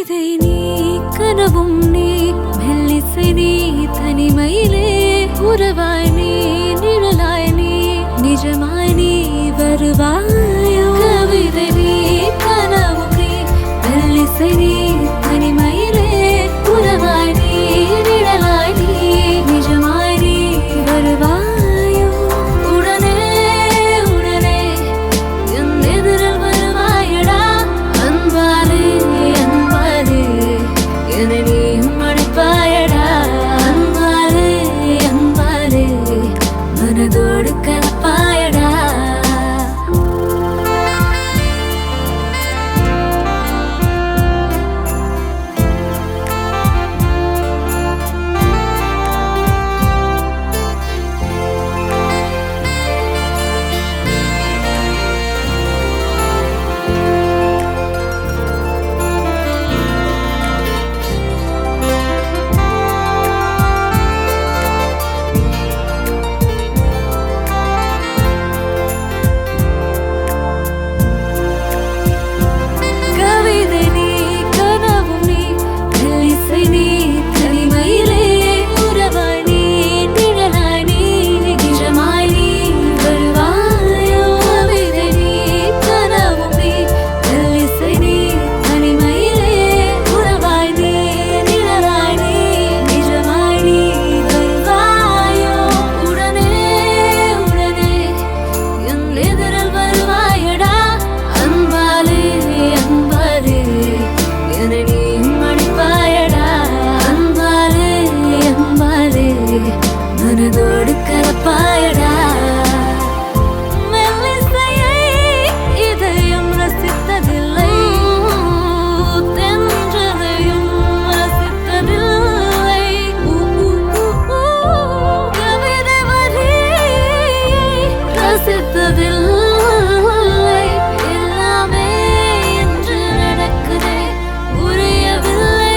கவிதை நீ கனவும் நீ மெல்லிசை நீ தனிமையிலே உறவாய் நீ நிழலாய் நீ நிஜமாய் நீ வருவாயோ கவிதை நீ கனவும் நீ மெல்லிசை நீ தனிமையிலே உறவாய் நீ நிழலாய் நீ நிஜமாய் நீ வருவாயோ உடனே உடனே என் எதிரில் வருவாயடா அன்பாலே அன்பாலே என்னை நீயும் அழைப்பாயடா அன்பாலே அன்பாலே மனதோடு கலப்பாயடா மனதோடு கலப்பாயடா மெல்லிசையை இதயம் ரசித்ததில்லை தென்றலையும் ரசித்ததில்லை கவிதை வரியை ரசித்ததில்லை எல்லாமே என்று நடக்குதே புரியவில்லை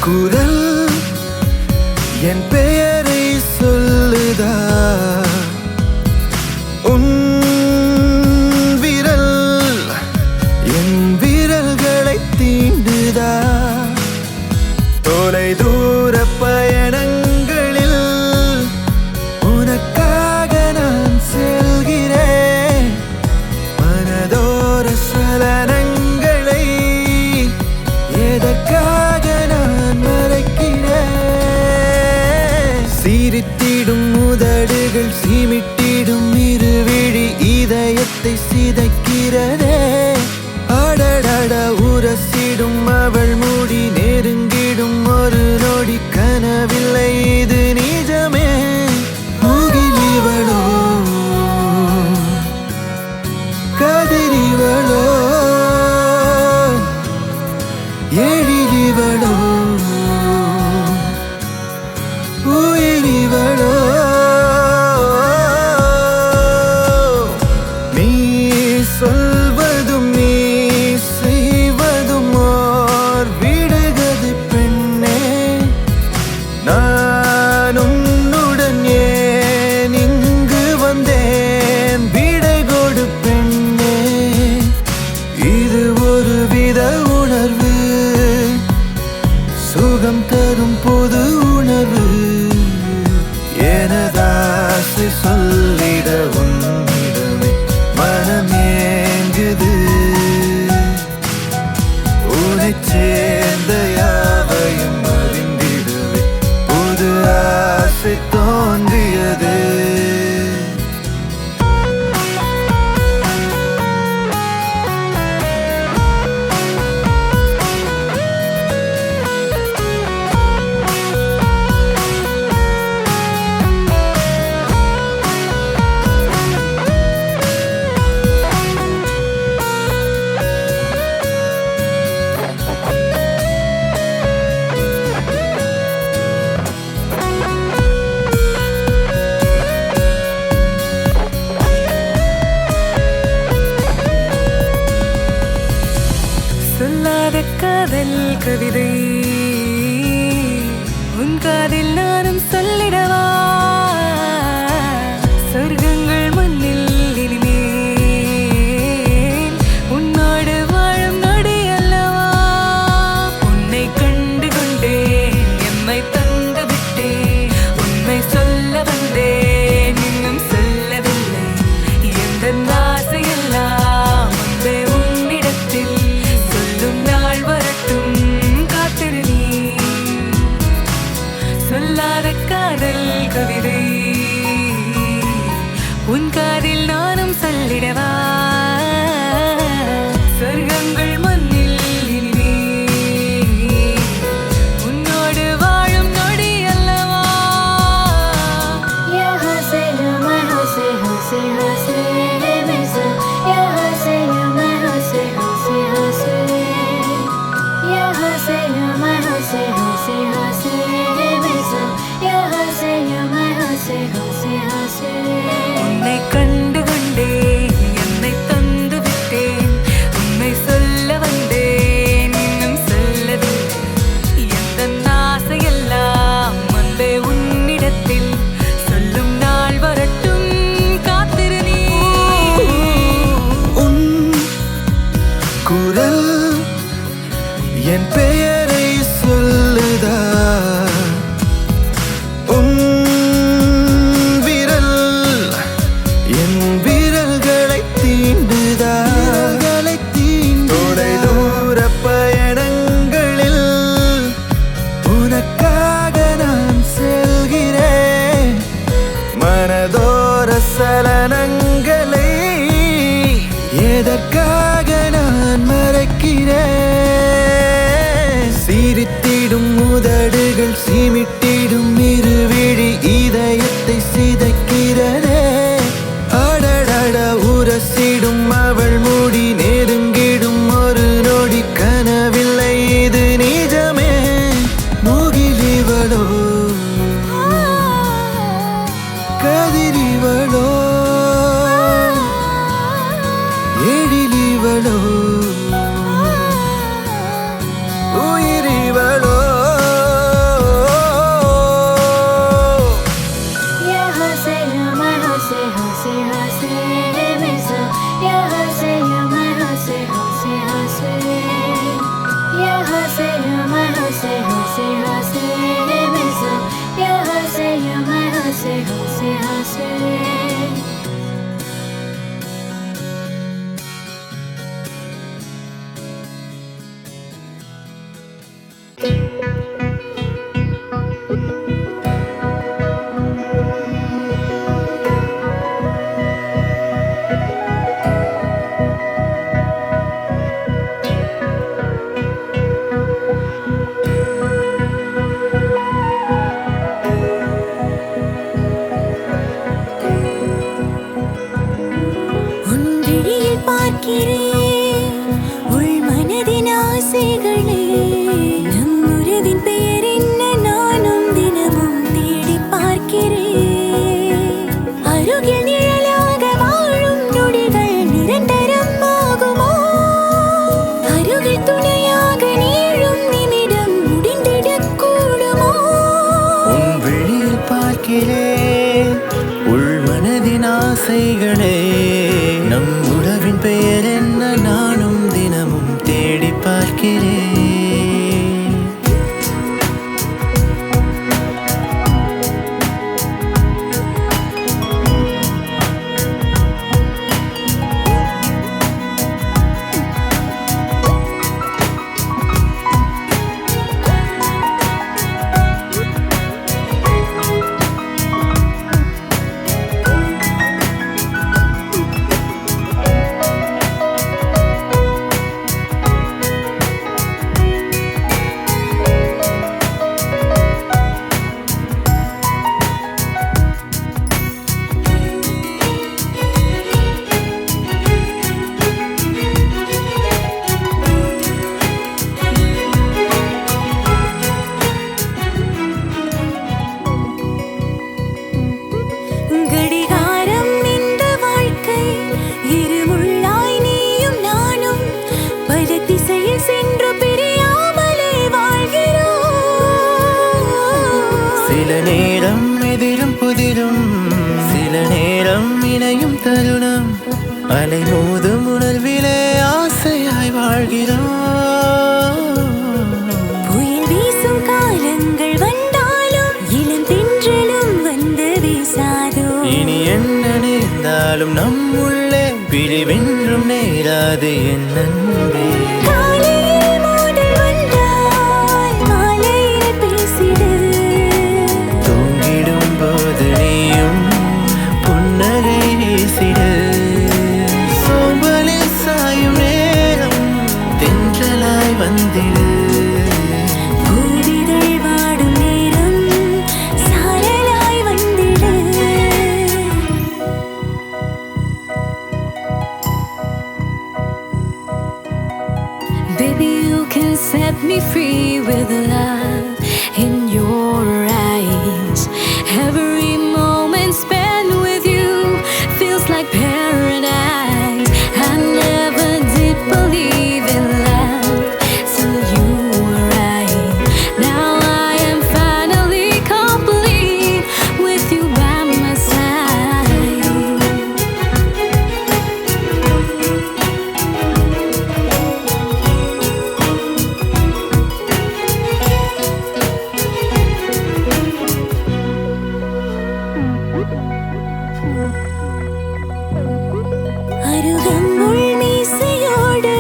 குரல் என் பெயரை சொல்லுதா உன் விரல் என் விரல்களை தீண்டுதா தொலை தூர பயணங்களில் உனக்காக நான் செல்கிறேன் மனதோர சலனங்களை எதற்காக நான் மறைக்கிறேன் சிரித்திடும் உதடுகள் சிமிட்டிடும் இருவிழி இதயத்தை சிதைக்கிறதே அடடட உரசிடும் அவள் மூடி நெருங்க உயிரிவளோ நீ சொல்வதும் நீ செய்வதும் ஓர் விடுகதை பெண்ணே நான் உன்னுடன் ஏன் இங்கு வந்தேன் விடை கொடு பெண்ணே இது ஒரு வித உணர்வு சுகம் தரும் பொது உணர்வு எனதாசை சொல்லிட உன்னிடமே மனமேங்குது உனைச் சேர்ந்த யாவையும் அறிந்திடுவே புது ஆசை தோன்றியது சொல்லாத காதல் கவிதை உன் காதில் நானும் சொல்லிடவா சொர்க்கங்கள் மண்ணில் இனிமேல் உன்னோடு வாழும் நொடி அல்லவா உன்னை கண்டு கொண்டேன் என்னை தந்து விட்டேன் உண்மை சொல்ல வந்தேன் இன்னும் சொல்லவில்லை எந்த ஆசையெல்லாம் முன்பே உன்னிடத்தில் சொல்லும் நாள் வரட்டும் காத்திரு நீ சொல்லாத காதல் கவிதை உன் காதில் நானும் சொல்லிடவா சொர்க்கங்கள் மண்ணில் இனிமே உன்னோடு வாழும் நொடி அல்லவா Ya hase ya mai hase hase hase mesa ya hase ya mai hase hase hase ya hase ya mai hase hase hase mesa ya hase ya mai hase hase hase உன்னை கண்டு கொண்டேன் என்னை தந்து விட்டேன் உண்மை சொல்ல வந்தேன் இன்னும் சொல்லவில்லை எந்த ஆசையெல்லாம் வந்தே உன்னிடத்தில் சொல்லும் நாள் வரட்டும் காத்திரு நீ உன் குரல் என் பெயரை சொல்லுதா உன் விரல் என் விரல்களை தீண்டுதா தொலை தூர பயணங்களில் உனக்காக நான் செல்கிறேன் மனதோர சலனங்களை எதற்காக நான் மறக்கிறேன் சிரித்திடும் உதடுகள் சிமிட்டிடும் இருவிழி இதயத்தை சிதைக்கிறதே அடடட உரசிடும் அவள் முடி நெருங்கிடும் ஒரு நொடி கனவில்லை இது நிஜமே முகிலிவளோ கதிரிவளோ பார்க்கிறேன். உள் மனதின் ஆசைகளே, நம் உறவின் பெயர் என்ன? நானும் தினமும் தேடி பார்க்கிறேன். கடிகாரம் இந்த வாழ்க்கை இருமுள்ளாய் நீயும் நானும் பல திசையில் சென்று பிரியாமலே வாழ்கிறோம். சில நேரம் எதிரும் புதிரும், சில நேரம் இணையும் தருணம், அலை மோதும் உணர்விலே ஆசையாய் வாழ்கிறோம். புயல் வீசும் காலங்கள் வந்தாலும் இளம் தென்றலும் வந்து வீசாதோ. இனி என்ன நேர்ந்தாலும் நம் உள்ளே பிரிவென்றும் நேராது என் அன்பே. காலையில் மோதல் வந்தால் மாலையில் பேசிடு. தூங்கிடும் போது நீயும் புன்னகை வீசிடு. சோம்பலில் சாயும் நேரம் தென்றலாய் வந்திடு. பூவிதழ் வாடும் நேரம் சாரலாய் வந்திடு. Baby, you can set me free with love in your eyes. Every moment spent with you feels like paradise. I never did believe in love till you arrived. Now I am finally complete with you by my side. அருகம்புல் மீசையோடு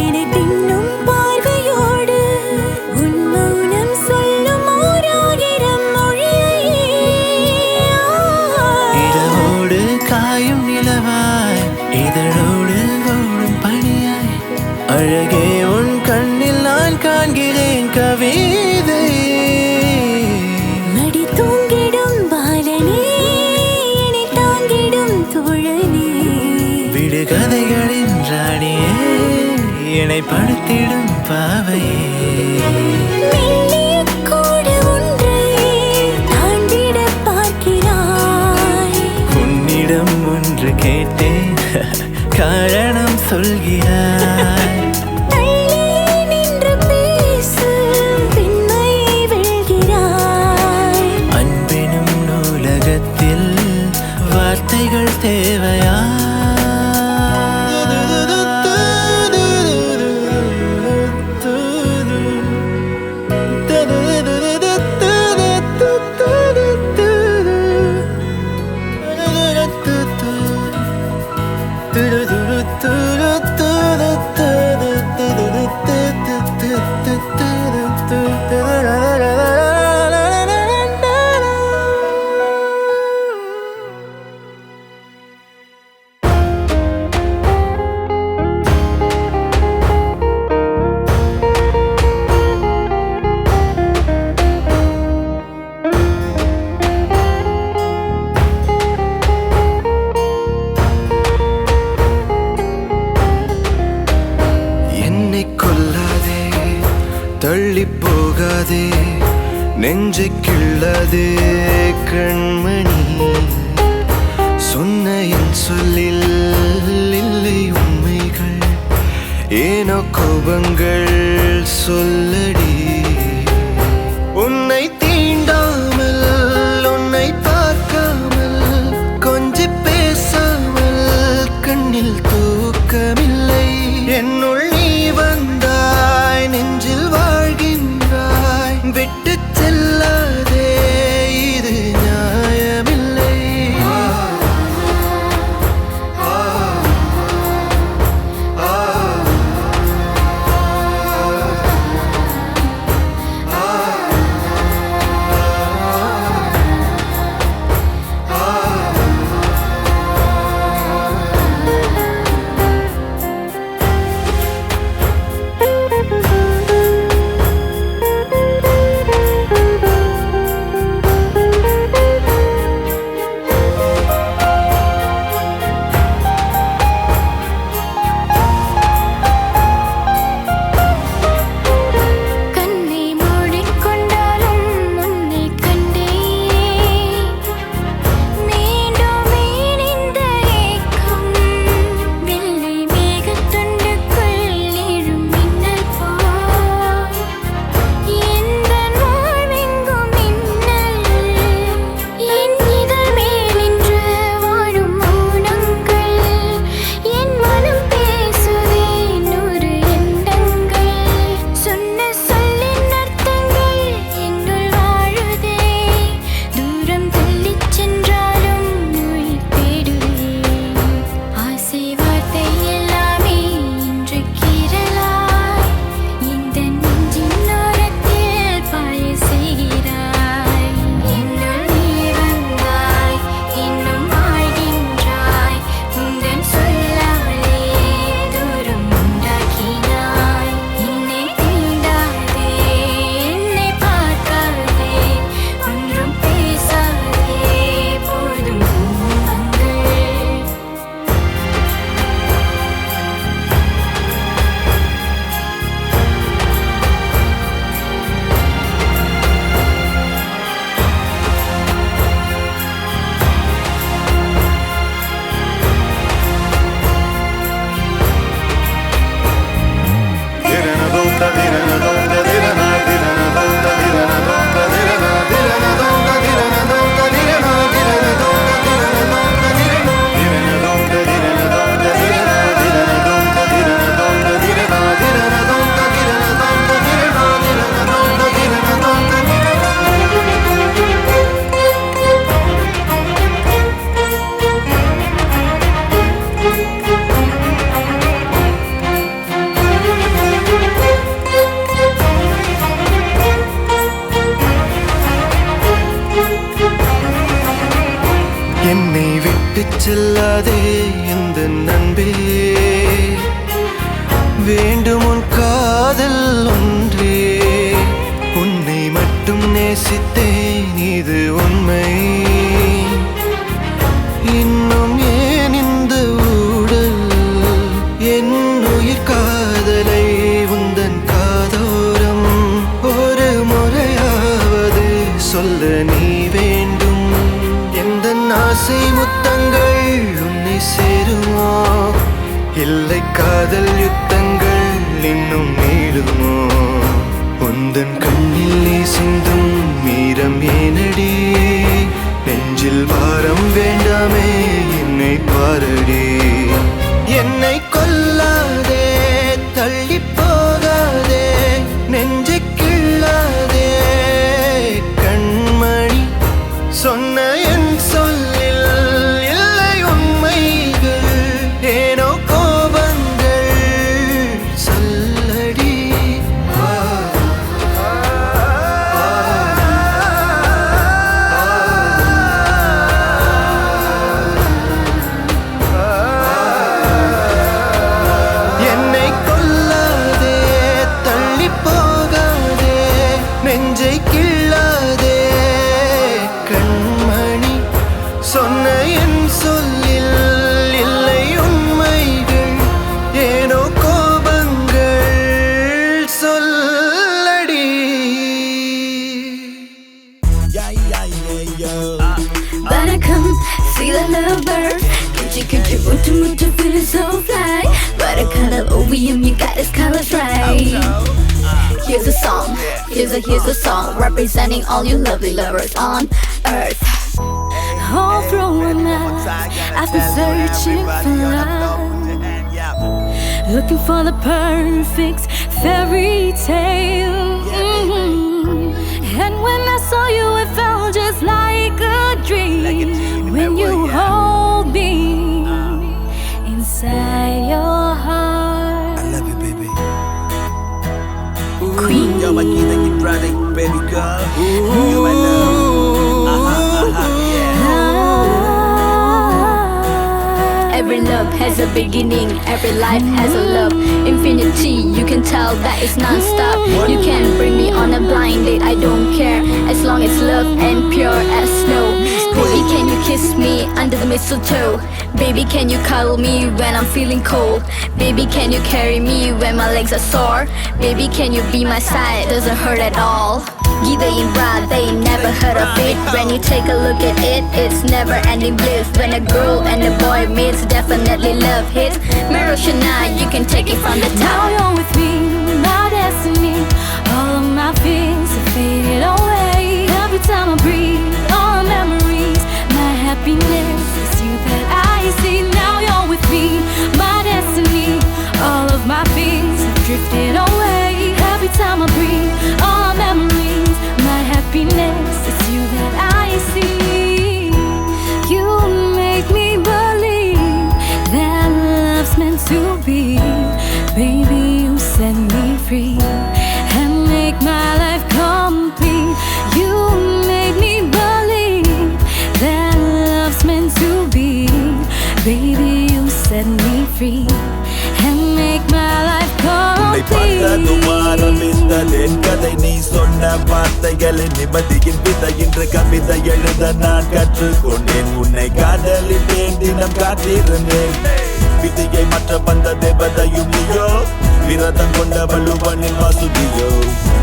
என்னை பின்னும் பார்வையோடு உன் மௌனம் சொல்லும் ஓராயிரம் மொழியை. இரவோடு காயும் நிலவாய், இதழோடு ஓடும் பனியாய், அழகே உன் கண்ணில் நான் காண்கிறேன் கவிதை. மடி தூங்கிடும் பாலனே, என்னை தாங்கிடும் தோழனே. விடுகதைகளின் ராணியே, என்னை படுத்திடும் பாவையே. மெல்லிய கோடு ஒன்றை தாண்டிட பார்க்கிறாய். உன்னிடம் ஒன்று கேட்டேன், காரணம் சொல்கிறாய். தள்ளியே நின்று பேசு, பெண்மையை வெல்கிறாய். அன்பெனும் நூலகத்தில் வார்த்தைகள் தேவையா? தள்ளி போகாதே, நெஞ்சை கிள்ளாதே கண்மணி. சொன்ன என் சொல்லில் இல்லை உண்மைகள், ஏனோ கோபங்கள் சொல்லடி. உன்னை தீண்டாமல் உன்னை என்னை விட்டு செல்லாதே எந்த நண்பே, வேண்டும் உன் காதல் ஒன்றே. உன்னை மட்டும் நேசித்தேன் இது உண்மை. இன்னும் ஏன் இந்த ஊடல் என் உயிர் காதலை உந்தன் காதோரம் ஒரு முறையாவது சொல்ல நீ வேண்டும். எந்த ஆசை முத்தங்கள் உன்னை சேருமோ, இல்லை காதல் யுத்தங்கள் இன்னும் நீளுமோ. உந்தன் கண்ணில் நீ சிந்தும் மீரம் ஏனடி, நெஞ்சில் பாரம் வேண்டாமே என்னை பாரடி. என்னை கொல்லாதே தள்ளி போகாதே நெஞ்சை கிள்ளாதே கண்மணி, சொன்ன என் சொல்லில் இல்லை உண்மைகள், ஏனோ கோபங்கள் சொல்லடி. என்னை கொல்லாதே தள்ளி போகாதே நெஞ்சை கிள்ளாதே கண்மணி, சொன்ன என் சொல்லில் இல்லை உண்மைகள், ஏனோ கோபங்கள் சொல்லடி. Wanna come see the lovebird? Could you want to feel it so fly? Watercolor OVM, you got his colors right. Here's a song, here's a song representing all you lovely lovers on earth. All through my life I've been searching for love, looking for the perfect fairy tale. And when I saw you, it felt just like a dream. When you hold me inside your heart, I love you, baby. Queen. You're my kid and you're running, baby girl. You're my love. Yeah. Every love has a beginning, every life has a love infinity. You can tell that it's non-stop. You can bring me on a blind date, I don't care, as long as love and pure as snow. Baby, can you kiss me under the mistletoe? Baby, can you cuddle me when I'm feeling cold? Baby, can you carry me when my legs are sore? Baby, can you be my side, doesn't hurt at all. Gita in Ra, they never heard of it. When you take a look at it, it's never ending bliss. When a girl and a boy meets, definitely love hits. Maroshana, you can take it from the Now top. you're with me, my destiny. All of my fears have faded away. Every time I breathe, all memories, my happiness is you that I see. Now you're with me, my destiny. All of my fears have drifted away. Every time I breathe, all memories, my happiness is you that I see. You make me believe that love's meant to be. Baby, you set me free and make my life complete. You made me believe that love's meant to be. Baby, you set me free and make my life உன்னை பார்த்ததும் complete. ஆரம்பித்ததென் கதை, நீ சொன்ன வார்த்தைகளின் நிம்மதியின் விதை. இன்று கவிதை எழுத நான் கற்றுக்கொண்டேன். உன்னை காதலித்தேன், தினம் காத்திருந்தேன். விதியை மற்ற வந்த தேவதையும் நீயோ, விரதம் கொண்ட வள்ளுவனின் வாசுதியோ.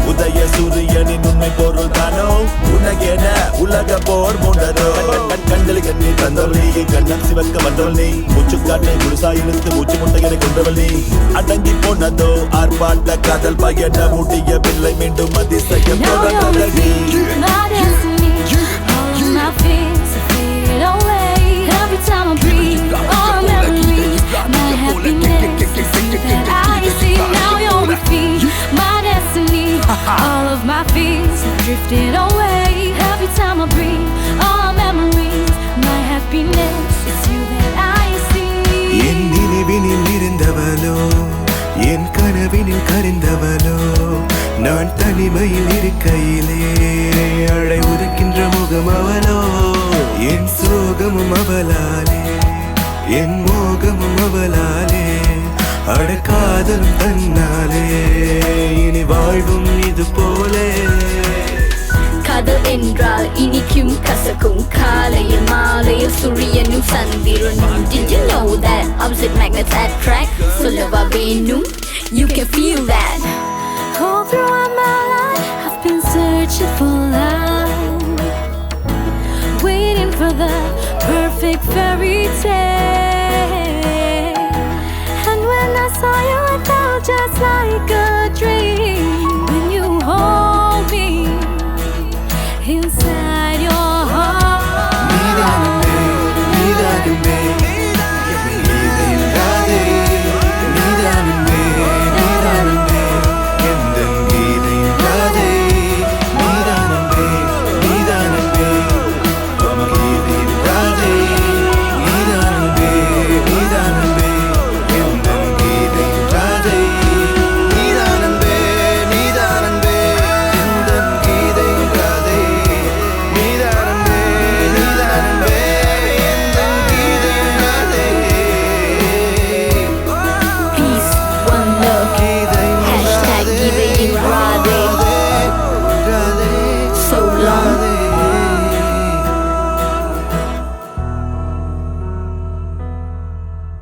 உதய சூரியனின் உண்மை பொருள் தானோ, உனக்கென உலக போர் மூண்டதோ. கண்களை கண்ணீர் தந்தவள் நீ, கண்ணம் சிவக்க வந்தவள் நீ. மூச்சுக்காற்றை முழுசா இழுத்து மூச்சு முட்டைகளை கொண்டவள் நீ. அடங்கி போனதோ ஆர்ப்பாட்ட காதல் பயண முடியவில்லை, மீண்டும் அதிசயம் Now you're தொடர்ந்தது with நீ. me, my destiny. All of my fears have faded away. Every time I breathe, all memories, my happiness is you that I see. Now you're with me, my destiny. All of my fears have drifted away. Every time I breathe, all memories, my happiness is you that I see. என் நினைவினில் இருந்தவளோ, என் கனவினில் கரைந்தவளோ, நான் தனிமையில் இருக்கையிலே அழை உதிக்கின்ற மோகம் அவளோ என் சோகமும் அவளாலே என் மோகமும் அவளாலே அடக்காதலும் தன்னாலே இனி வாழ்வும் இது போலே காதல் என்றால் இனிக்கும் கசக்கும் காலையில் மாலையில் சூரியனும் சந்திரனும் Did you know that opposite magnets attract சொல்லவா வேணும் You can feel that All throughout my life, I've been searching for love, waiting for the perfect fairy tale. And when I saw you, I felt just like a dream.